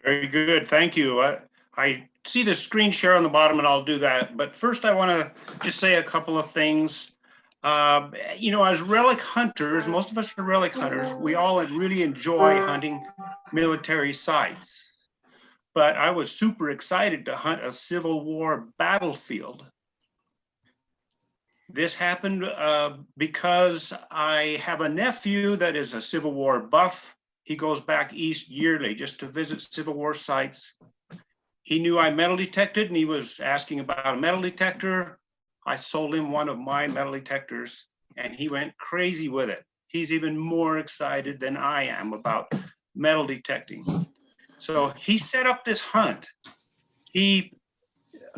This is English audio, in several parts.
Very good. Thank you. I see the screen share on the bottom and I'll do that. But first I want to just say a couple of things. As relic hunters, most of us are relic hunters. We all really enjoy hunting military sites. But I was super excited to hunt a Civil War battlefield. This happened because I have a nephew that is a Civil War buff. He goes back east yearly just to visit Civil War sites. He knew I metal detected and he was asking about a metal detector. I sold him one of my metal detectors and he went crazy with it. He's even more excited than I am about metal detecting. So he set up this hunt. He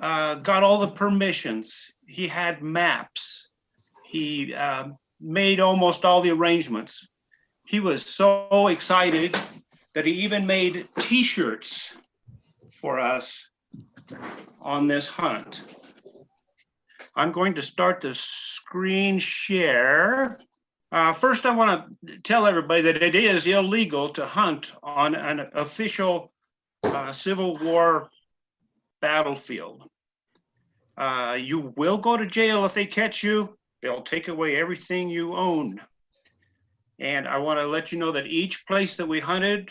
got all the permissions. He had maps. He made almost all the arrangements. He was so excited that he even made t-shirts for us on this hunt. I'm going to start the screen share. First, I want to tell everybody that it is illegal to hunt on an official Civil War battlefield. You will go to jail if they catch you. They'll take away everything you own. And I want to let you know that each place that we hunted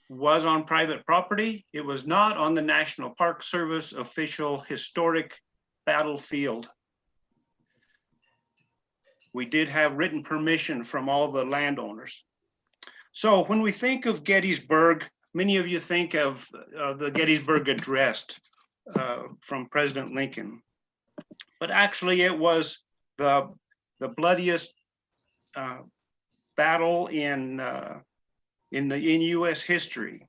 was on private property. It was not on the National Park Service official historic battlefield. We did have written permission from all the landowners. So when we think of Gettysburg, many of you think of the Gettysburg Address from President Lincoln. But actually it was the bloodiest battle in U.S. history.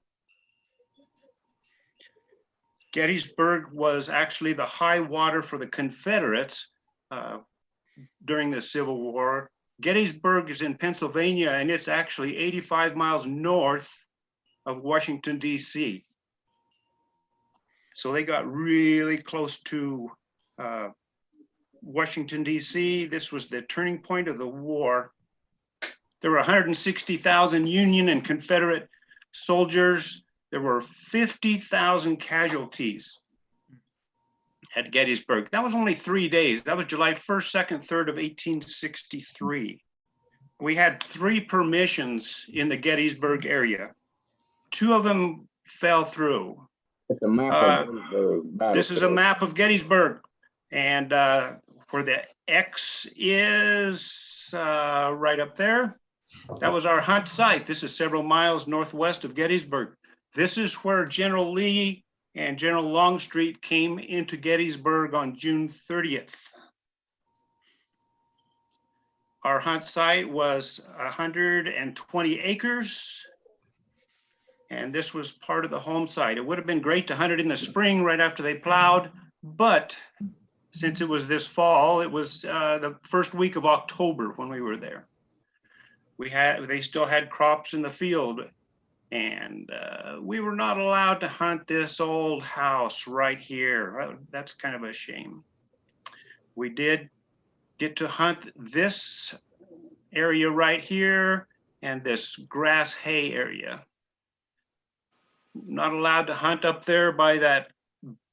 Gettysburg was actually the high water for the Confederates during the Civil War. Gettysburg is in Pennsylvania, and it's actually 85 miles north of Washington, D.C. So they got really close to Washington, D.C. This was the turning point of the war. There were 160,000 Union and Confederate soldiers. There were 50,000 casualties at Gettysburg. That was only 3 days. That was July 1st, 2nd, 3rd of 1863. We had 3 permissions in the Gettysburg area. 2 of them fell through. It's a map of Gettysburg. This is a map of Gettysburg. And where the X is right up there, that was our hunt site. This is several miles northwest of Gettysburg. This is where General Lee and General Longstreet came into Gettysburg on June 30th. Our hunt site was 120 acres. And this was part of the home site. It would have been great to hunt it in the spring right after they plowed, but since it was this fall, it was the first week of October when we were there. They still had crops in the field, and we were not allowed to hunt this old house right here. That's kind of a shame. We did get to hunt this area right here and this grass hay area. Not allowed to hunt up there by that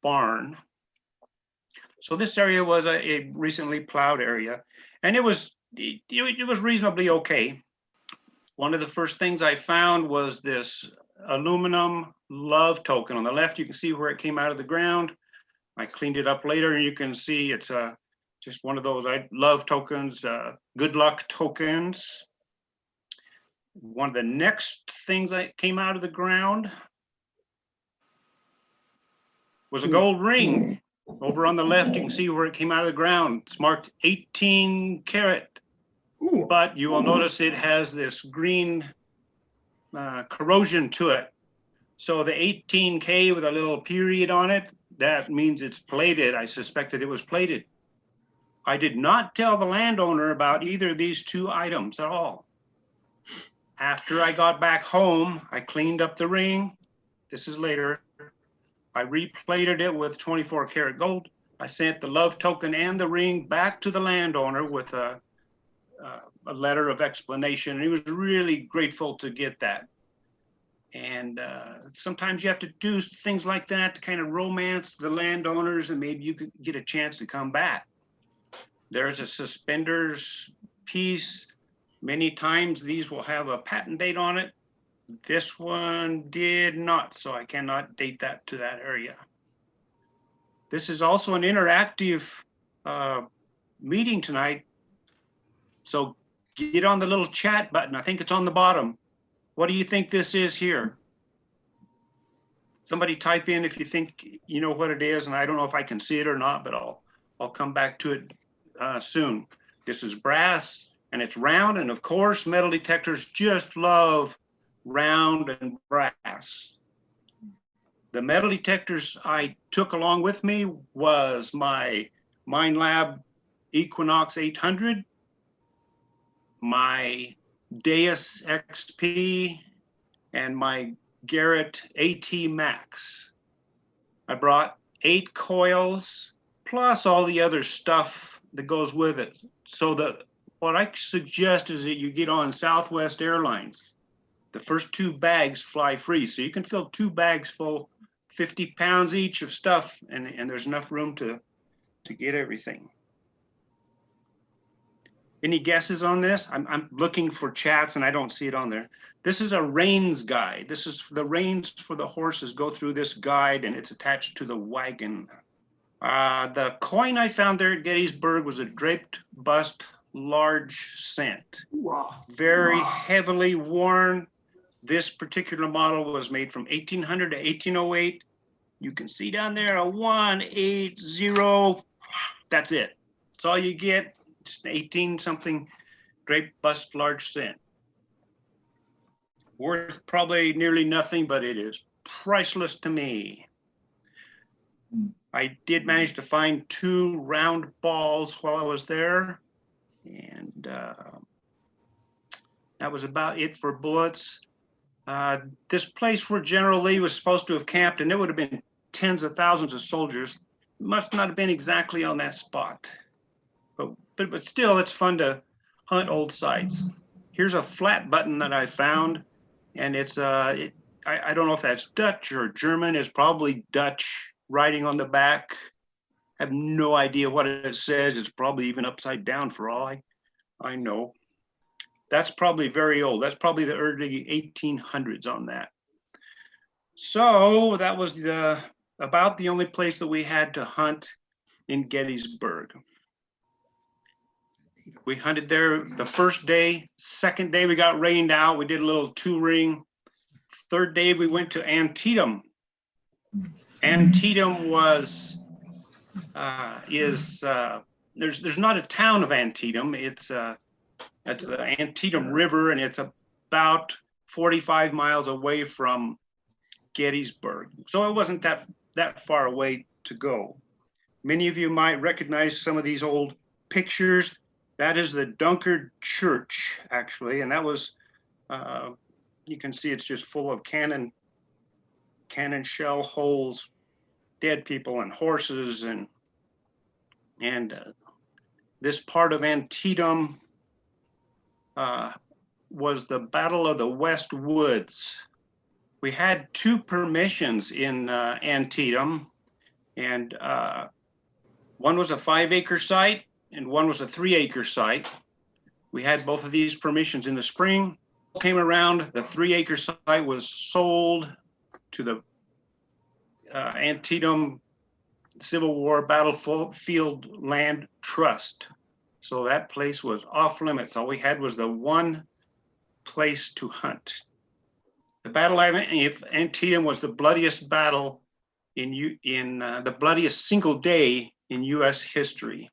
barn. So this area was a recently plowed area, and it was reasonably okay. One of the first things I found was this aluminum love token. On the left, you can see where it came out of the ground. I cleaned it up later, and you can see it's just one of those love tokens, good luck tokens. One of the next things that came out of the ground was a gold ring. Over on the left, you can see where it came out of the ground. It's marked 18 karat, but you will notice it has this green corrosion to it. So the 18K with a little period on it, that means it's plated. I suspected it was plated. I did not tell the landowner about either of these 2 items at all. After I got back home, I cleaned up the ring. This is later. I replated it with 24 karat gold. I sent the love token and the ring back to the landowner with a letter of explanation. And he was really grateful to get that. And sometimes you have to do things like that to kind of romance the landowners, and maybe you could get a chance to come back. There's a suspenders piece. Many times these will have a patent date on it. This one did not, so I cannot date that to that area. This is also an interactive meeting tonight. So get on the little chat button. I think it's on the bottom. What do you think this is here? Somebody type in if you think you know what it is, and I don't know if I can see it or not, but I'll come back to it soon. This is brass and it's round, and of course metal detectors just love round and brass. The metal detectors I took along with me was my Minelab Equinox 800, my Deus XP, and my Garrett AT Max. I brought 8 coils plus all the other stuff that goes with it. So what I suggest is that you get on Southwest Airlines. The first 2 bags fly free, so you can fill 2 bags full, 50 pounds each of stuff, and there's enough room to get everything. Any guesses on this? I'm looking for chats and I don't see it on there. This is a reins guide. This is the reins for the horses go through this guide, and it's attached to the wagon. The coin I found there at Gettysburg was a draped bust large cent. Wow. Very heavily worn. This particular model was made from 1800 to 1808. You can see down there a 180. That's it. That's all you get. Just 18 something draped bust large cent. Worth probably nearly nothing, but it is priceless to me. I did manage to find 2 round balls while I was there, and that was about it for bullets. This place where General Lee was supposed to have camped, and there would have been tens of thousands of soldiers, must not have been exactly on that spot. But still, it's fun to hunt old sites. Here's a flat button that I found, and it's I don't know if that's Dutch or German. It's probably Dutch writing on the back. I have no idea what it says. It's probably even upside down for all I know. That's probably very old. That's probably the early 1800s on that. So that was about the only place that we had to hunt in Gettysburg. We hunted there the first day. Second day we got rained out. We did a little touring. Third day we went to Antietam. Antietam was there's not a town of Antietam. It's the Antietam River, and it's about 45 miles away from Gettysburg. So it wasn't that far away to go. Many of you might recognize some of these old pictures. That is the Dunkard Church, actually, and that was, you can see it's just full of cannon shell holes, dead people and horses, and this part of Antietam was the Battle of the West Woods. We had 2 permissions in Antietam, and one was a 5-acre site and one was a 3-acre site. We had both of these permissions in the spring. Came around, the 3-acre site was sold to the Antietam Civil War Battlefield Land Trust. So that place was off limits. All we had was the one place to hunt. The Battle of Antietam was the bloodiest battle in the bloodiest single day in U.S. history.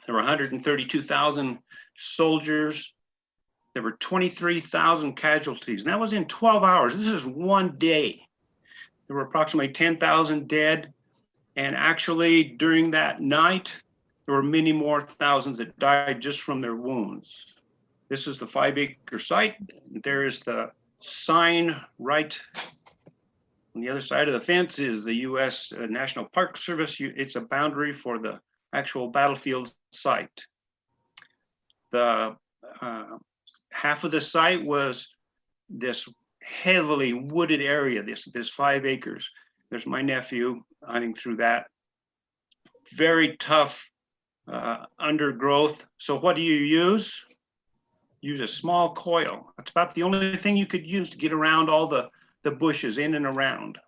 There were 132,000 soldiers. There were 23,000 casualties. And that was in 12 hours. This is one day. There were approximately 10,000 dead. And actually, during that night, there were many more thousands that died just from their wounds. This is the 5-acre site. There is the sign right on the other side of the fence is the U.S. National Park Service. It's a boundary for the actual battlefield site. The half of the site was this heavily wooded area, this 5 acres. There's my nephew hunting through that. Very tough undergrowth. So what do you use? Use a small coil. That's about the only thing you could use to get around all the bushes in and around.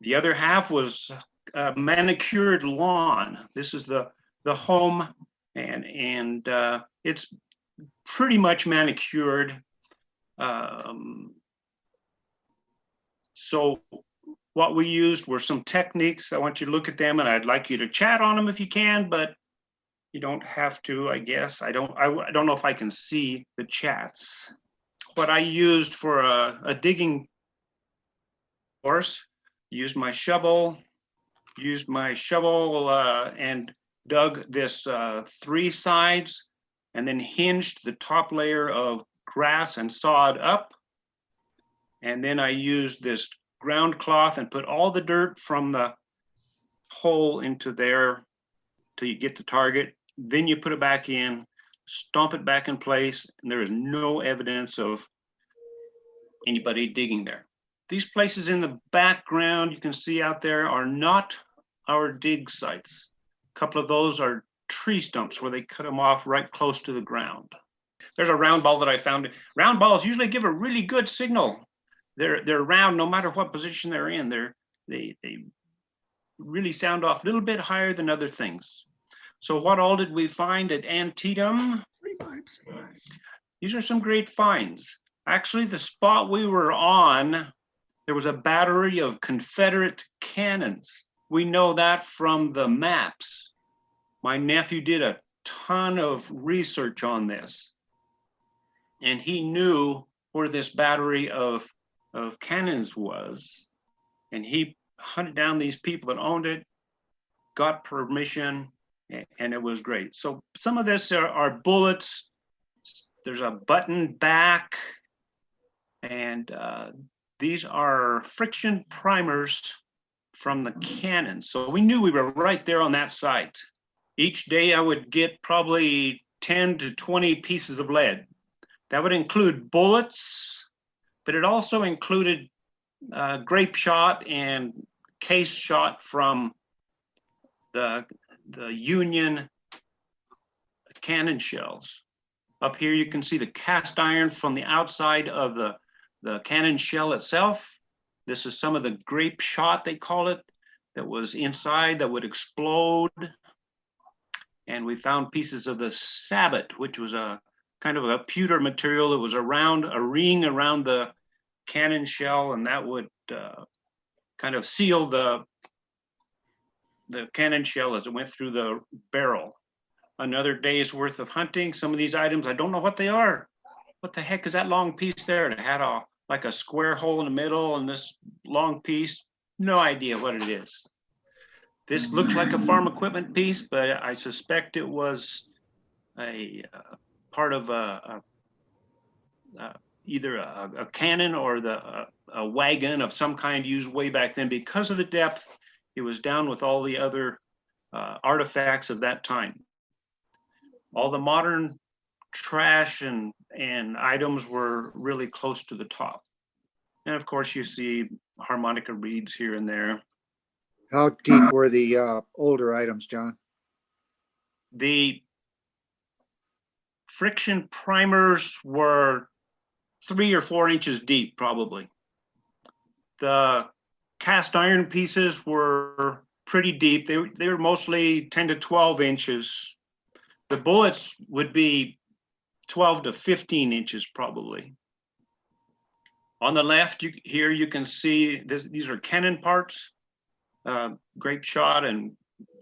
The other half was manicured lawn. This is the home, and it's pretty much manicured. So what we used were some techniques. I want you to look at them, and I'd like you to chat on them if you can, but you don't have to, I guess. I don't know if I can see the chats. What I used for a digging course, used my shovel and dug this 3 sides, and then hinged the top layer of grass and sod up. And then I used this ground cloth and put all the dirt from the hole into there till you get the target. Then you put it back in, stomp it back in place, and there is no evidence of anybody digging there. These places in the background you can see out there are not our dig sites. A couple of those are tree stumps where they cut them off right close to the ground. There's a round ball that I found. Round balls usually give a really good signal. They're round no matter what position they're in. They really sound off a little bit higher than other things. So what all did we find at Antietam? These are some great finds. Actually, the spot we were on, there was a battery of Confederate cannons. We know that from the maps. My nephew did a ton of research on this, and he knew where this battery of cannons was, and he hunted down these people that owned it, got permission, and it was great. So some of this are bullets. There's a button back, and these are friction primers from the cannons. So we knew we were right there on that site. Each day I would get probably 10 to 20 pieces of lead. That would include bullets, but it also included grape shot and case shot from the Union cannon shells. Up here you can see the cast iron from the outside of the cannon shell itself. This is some of the grape shot, they call it, that was inside that would explode. And we found pieces of the sabot, which was a kind of a pewter material that was around a ring around the cannon shell, and that would kind of seal the cannon shell as it went through the barrel. Another day's worth of hunting. Some of these items, I don't know what they are. What the heck is that long piece there? It had like a square hole in the middle and this long piece. No idea what it is. This looks like a farm equipment piece, but I suspect it was a part of either a cannon or a wagon of some kind used way back then. Because of the depth, it was down with all the other artifacts of that time. All the modern trash and items were really close to the top. And of course, you see harmonica reeds here and there. How deep were the older items, John? The friction primers were 3 or 4 inches deep, probably. The cast iron pieces were pretty deep. They were mostly 10 to 12 inches. The bullets would be 12 to 15 inches, probably. On the left, here you can see these are cannon parts, grape shot and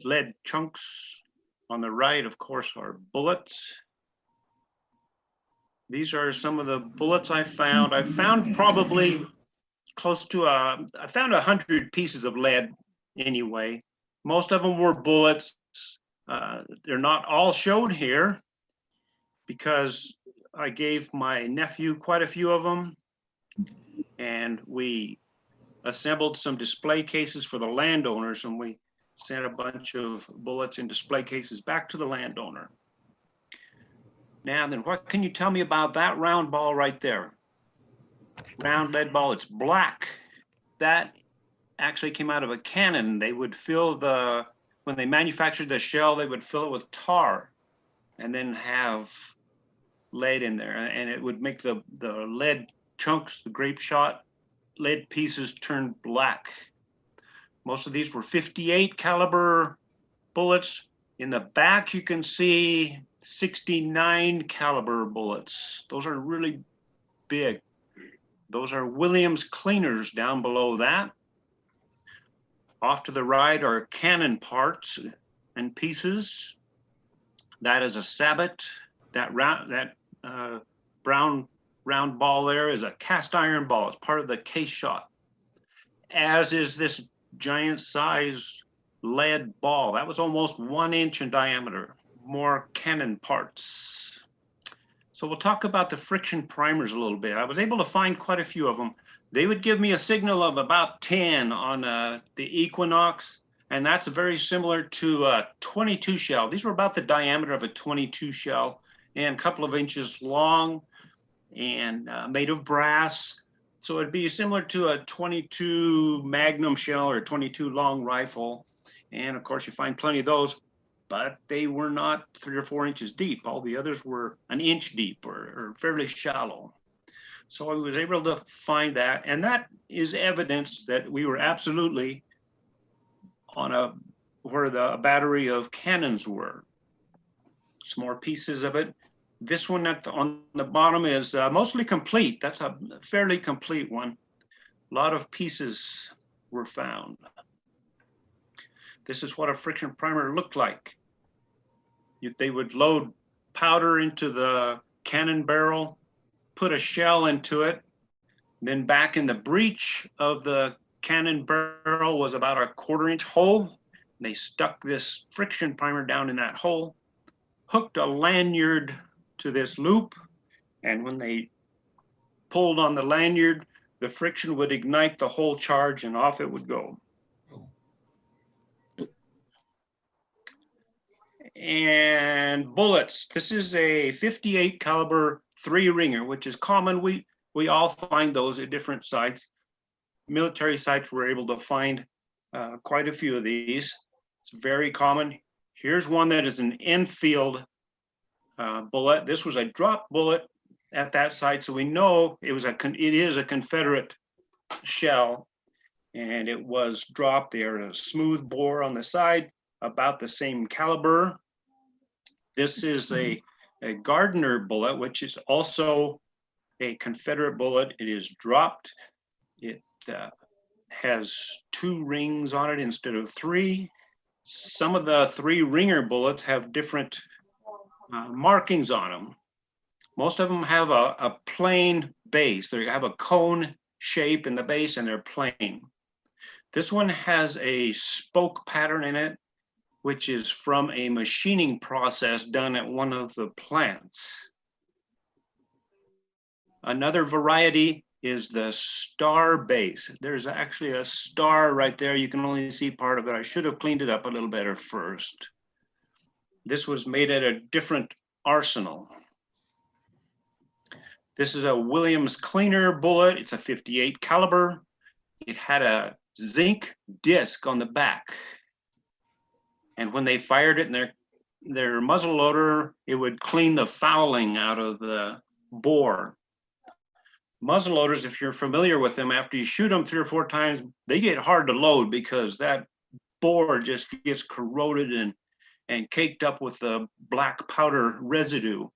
lead chunks. On the right, of course, are bullets. These are some of the bullets I found. I found probably close to I found 100 pieces of lead anyway. Most of them were bullets. They're not all shown here because I gave my nephew quite a few of them, and we assembled some display cases for the landowners, and we sent a bunch of bullets in display cases back to the landowner. Now then, what can you tell me about that round ball right there? round lead ball. It's black. That actually came out of a cannon. They would fill when they manufactured the shell, they would fill it with tar and then have lead in there. And it would make the lead chunks, the grape shot lead pieces turn black. Most of these were 58 caliber bullets. In the back, you can see 69 caliber bullets. Those are really big. Those are Williams cleaners down below that. Off to the right are cannon parts and pieces. That is a sabot. That brown round ball there is a cast iron ball. It's part of the case shot, as is this giant size lead ball. That was almost 1 inch in diameter. More cannon parts. So we'll talk about the friction primers a little bit. I was able to find quite a few of them. They would give me a signal of about 10 on the Equinox, and that's very similar to a 22 shell. These were about the diameter of a 22 shell and a couple of inches long and made of brass. So it'd be similar to a 22 Magnum shell or 22 long rifle. And of course you find plenty of those, but they were not 3 or 4 inches deep. All the others were an inch deep or fairly shallow. So I was able to find that, and that is evidence that we were absolutely on where the battery of cannons were. Some more pieces of it. This one on the bottom is mostly complete. That's a fairly complete one. A lot of pieces were found. This is what a friction primer looked like. They would load powder into the cannon barrel, put a shell into it, then back in the breech of the cannon barrel was about a 1/4 inch hole. They stuck this friction primer down in that hole, hooked a lanyard to this loop, and when they pulled on the lanyard, the friction would ignite the whole charge and off it would go. And bullets. This is a 58 caliber 3-ringer, which is common. We all find those at different sites. Military sites were able to find quite a few of these. It's very common. Here's one that is an Enfield bullet. This was a drop bullet at that site, so we know it is a Confederate shell, and it was dropped there. A smooth bore on the side, about the same caliber. This is a Gardner bullet, which is also a Confederate bullet. It is dropped. It has 2 rings on it instead of 3. Some of the 3-ringer bullets have different markings on them. Most of them have a plain base. They have a cone shape in the base and they're plain. This one has a spoke pattern in it, which is from a machining process done at one of the plants. Another variety is the star base. There's actually a star right there. You can only see part of it. I should have cleaned it up a little better first. This was made at a different arsenal. This is a Williams cleaner bullet. It's a 58 caliber. It had a zinc disc on the back. And when they fired it in their muzzle loader, it would clean the fouling out of the bore. Muzzle loaders, if you're familiar with them, after you shoot them 3 or 4 times, they get hard to load because that bore just gets corroded and caked up with the black powder residue.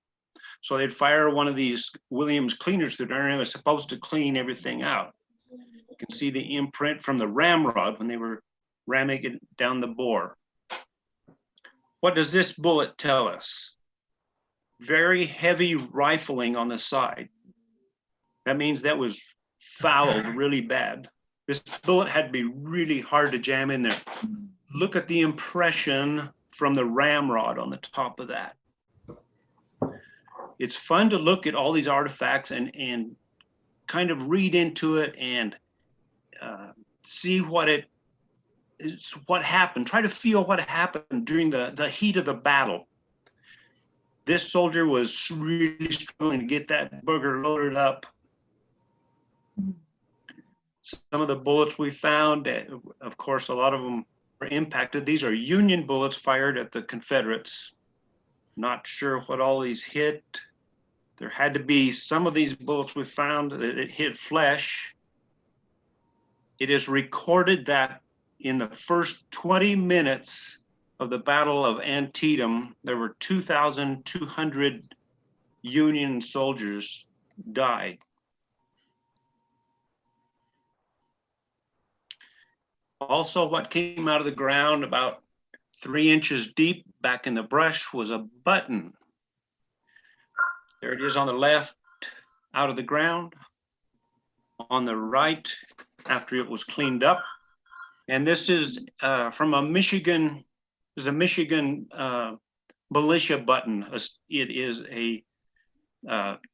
So they'd fire one of these Williams cleaners through there, and it was supposed to clean everything out. You can see the imprint from the ramrod when they were ramming it down the bore. What does this bullet tell us? Very heavy rifling on the side. That means that was fouled really bad. This bullet had to be really hard to jam in there. Look at the impression from the ramrod on the top of that. It's fun to look at all these artifacts and kind of read into it and see what happened. Try to feel what happened during the heat of the battle. This soldier was really struggling to get that booger loaded up. Some of the bullets we found, of course, a lot of them were impacted. These are Union bullets fired at the Confederates. Not sure what all these hit. There had to be some of these bullets we found that it hit flesh. It is recorded that in the first 20 minutes of the Battle of Antietam, there were 2,200 Union soldiers died. Also, what came out of the ground about 3 inches deep back in the brush was a button. There it is on the left, out of the ground. On the right, after it was cleaned up. And this is from a Michigan, there's a Michigan militia button. It is a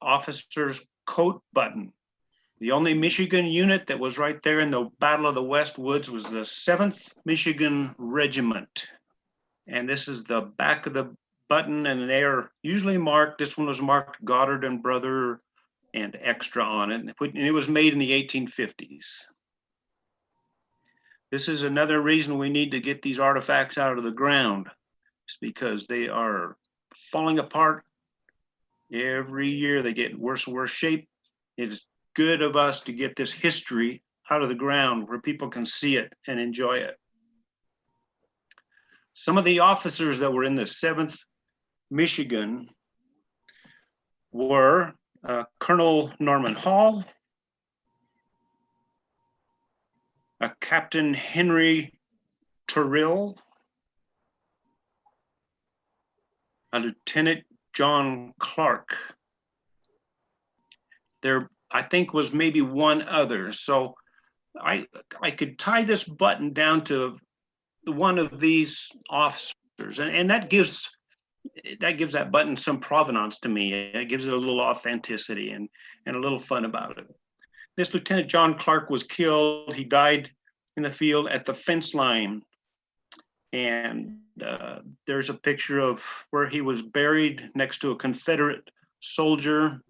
officer's coat button. The only Michigan unit that was right there in the Battle of the West Woods was the 7th Michigan Regiment. And this is the back of the button, and they are usually marked. This one was marked Goddard and Brother and extra on it. And it was made in the 1850s. This is another reason we need to get these artifacts out of the ground. It's because they are falling apart. Every year they get worse and worse shape. It is good of us to get this history out of the ground where people can see it and enjoy it. Some of the officers that were in the 7th Michigan were Colonel Norman Hall, Captain Henry Terrill, a Lieutenant John Clark. There, I think, was maybe one other. So I could tie this button down to one of these officers, and that gives that button some provenance to me. It gives it a little authenticity and a little fun about it. This Lieutenant John Clark was killed. He died in the field at the fence line. And there's a picture of where he was buried next to a Confederate soldier.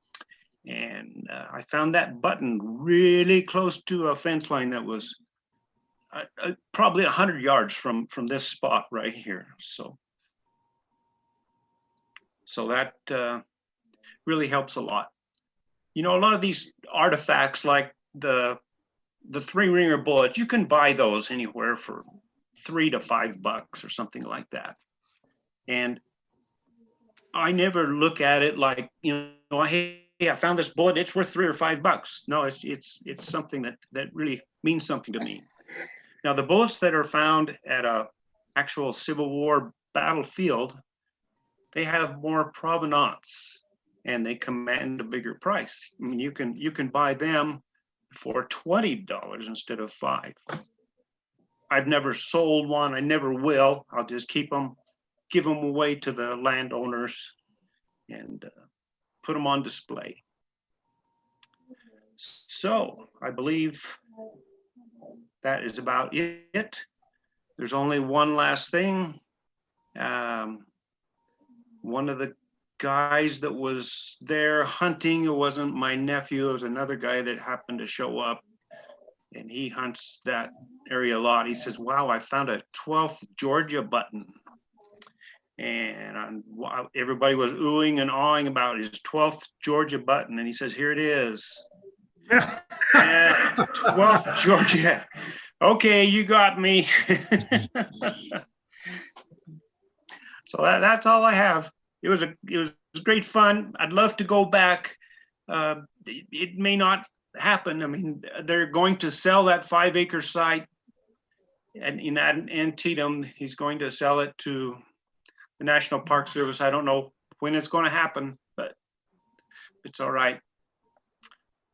And I found that button really close to a fence line that was probably 100 yards from this spot right here. So that really helps a lot. You know, a lot of these artifacts like the 3-ringer bullets, you can buy those anywhere for $3 to $5 or something like that. And I never look at it like, you know, hey, I found this bullet, it's worth $3 or $5. No, it's something that really means something to me. Now, the bullets that are found at a actual Civil War battlefield, they have more provenance and they command a bigger price. I mean, you can buy them for $20 instead of $5. I've never sold one. I never will. I'll just keep them, give them away to the landowners and put them on display. So I believe that is about it. There's only one last thing. One of the guys that was there hunting, it wasn't my nephew, it was another guy that happened to show up, and he hunts that area a lot. He says, wow, I found a 12th Georgia button. And everybody was oohing and awing about his 12th Georgia button. And he says, here it is. 12th Georgia. Okay, you got me. So that's all I have. It was great fun. I'd love to go back. It may not happen. I mean, they're going to sell that 5-acre site, and in Antietam, he's going to sell it to the National Park Service. I don't know when it's going to happen, but it's all right.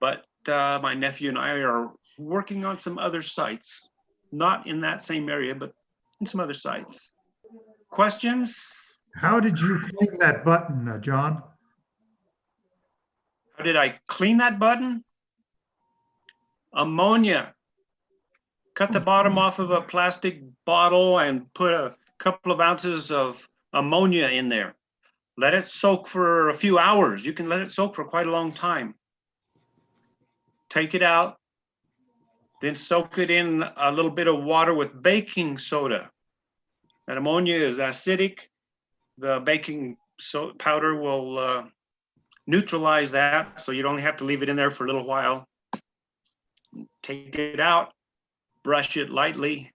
But my nephew and I are working on some other sites, not in that same area, but in some other sites. Questions? How did you clean that button, John? How did I clean that button? Ammonia. Cut the bottom off of a plastic bottle and put a couple of ounces of ammonia in there. Let it soak for a few hours. You can let it soak for quite a long time. take it out, then soak it in a little bit of water with baking soda. That ammonia is acidic. The baking powder will neutralize that, so you'd only have to leave it in there for a little while. Take it out, brush it lightly.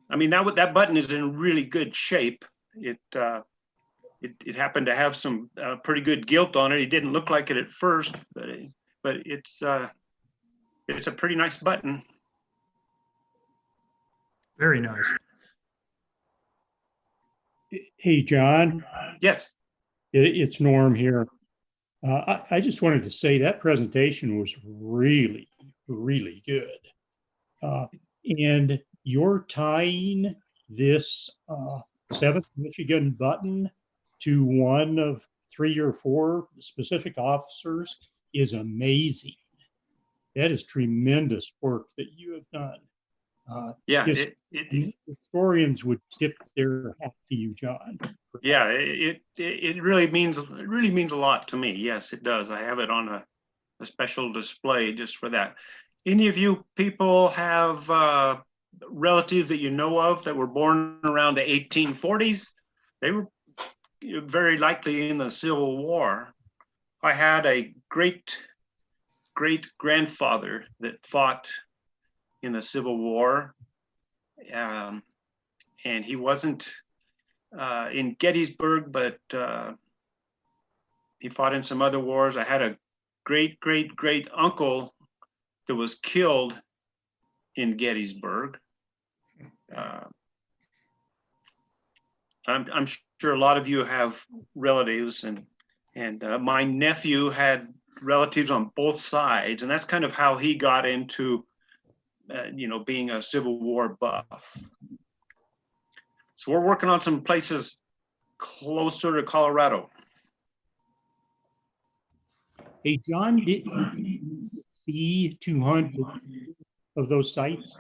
I mean, that button is in really good shape. It happened to have some pretty good gilt on it. It didn't look like it at first, but it's a pretty nice button. Very nice. Hey, John, Yes. it's Norm here. I just wanted to say that presentation was really, really good. And you're tying this 7th Michigan button to one of 3 or 4 specific officers is amazing. That is tremendous work that you have done. Yeah. Historians would tip their hat to you, John. Yeah. It really means a lot to me. Yes, it does. I have it on a special display just for that. Any of you people have relatives that you know of that were born around the 1840s? They were very likely in the Civil War. I had a great grandfather that fought in the Civil War, and he wasn't in Gettysburg, but he fought in some other wars. I had a great uncle that was killed in Gettysburg. I'm sure a lot of you have relatives, and my nephew had relatives on both sides, and that's kind of how he got into being a Civil War buff. So we're working on some places closer to Colorado. Hey, John, did you see 200 of those sites?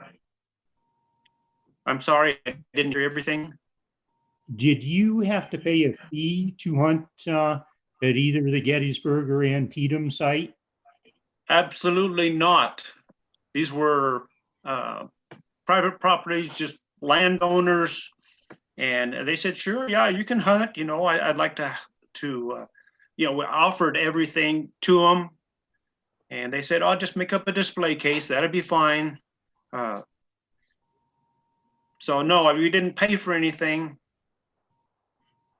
I'm sorry, I didn't hear everything. Did you have to pay a fee to hunt at either the Gettysburg or Antietam site? Absolutely not. These were private properties, just landowners, and they said, "Sure, yeah, you can hunt. I'd like to we offered everything to them, and they said, "I'll just make up a display case. That'd be fine." So no, we didn't pay for anything.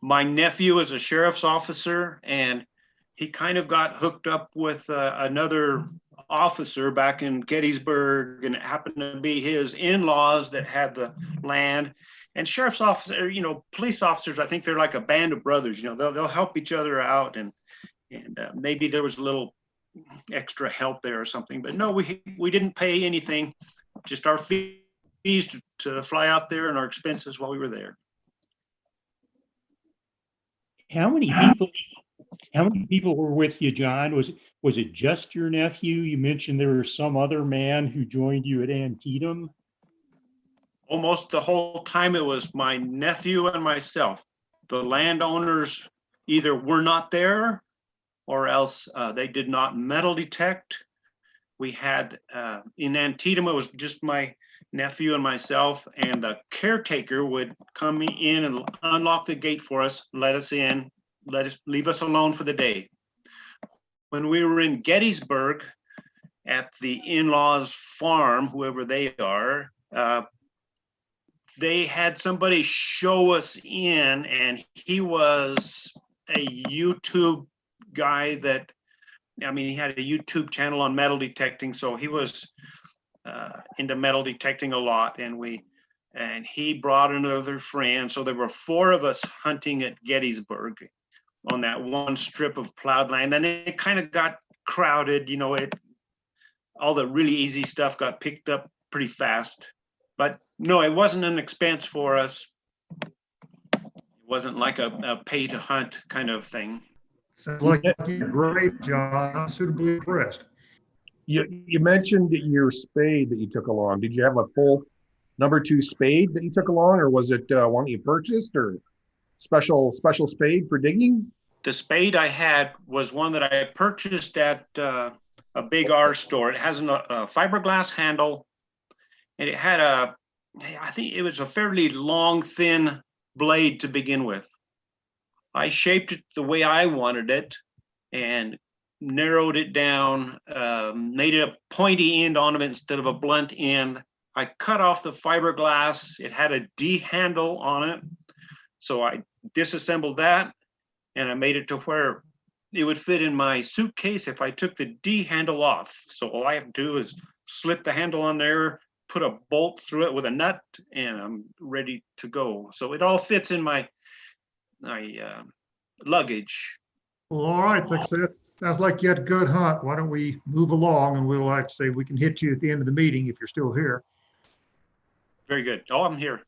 My nephew is a sheriff's officer, and he kind of got hooked up with another officer back in Gettysburg, and it happened to be his in-laws that had the land. And sheriff's officer, police officers, I think they're like a band of brothers. They'll help each other out, and maybe there was a little extra help there or something. But no, we didn't pay anything, just our fees to fly out there and our expenses while we were there. How many people were with you, John? Was it just your nephew? You mentioned there was some other man who joined you at Antietam. Almost the whole time it was my nephew and myself. The landowners either were not there or else they did not metal detect. We had, in Antietam, it was just my nephew and myself, and the caretaker would come in and unlock the gate for us, let us in, leave us alone for the day. When we were in Gettysburg at the in-laws farm, whoever they are, they had somebody show us in, and he was a YouTube guy that, he had a YouTube channel on metal detecting, so he was into metal detecting a lot, and he brought another friend. So there were 4 of us hunting at Gettysburg on that one strip of plowed land, and it kind of got crowded. All the really easy stuff got picked up pretty fast. But no, it wasn't an expense for us. It wasn't like a pay to hunt kind of thing. Sounds like you're great, John. I'm suitably impressed. You mentioned your spade that you took along. Did you have a full number 2 spade that you took along, or was it one you purchased, or special spade for digging? The spade I had was one that I purchased at a big R store. It has a fiberglass handle, and it had I think it was a fairly long, thin blade to begin with. I shaped it the way I wanted it and narrowed it down, made it a pointy end on it instead of a blunt end. I cut off the fiberglass. It had a D handle on it. So I disassembled that and I made it to where it would fit in my suitcase if I took the D handle off. So all I have to do is slip the handle on there, put a bolt through it with a nut, and I'm ready to go. So it all fits in my luggage. Well, all right, like I said, sounds like you had a good hunt. Why don't we move along, and we'll like to say we can hit you at the end of the meeting if you're still here. Very good. Oh, I'm here.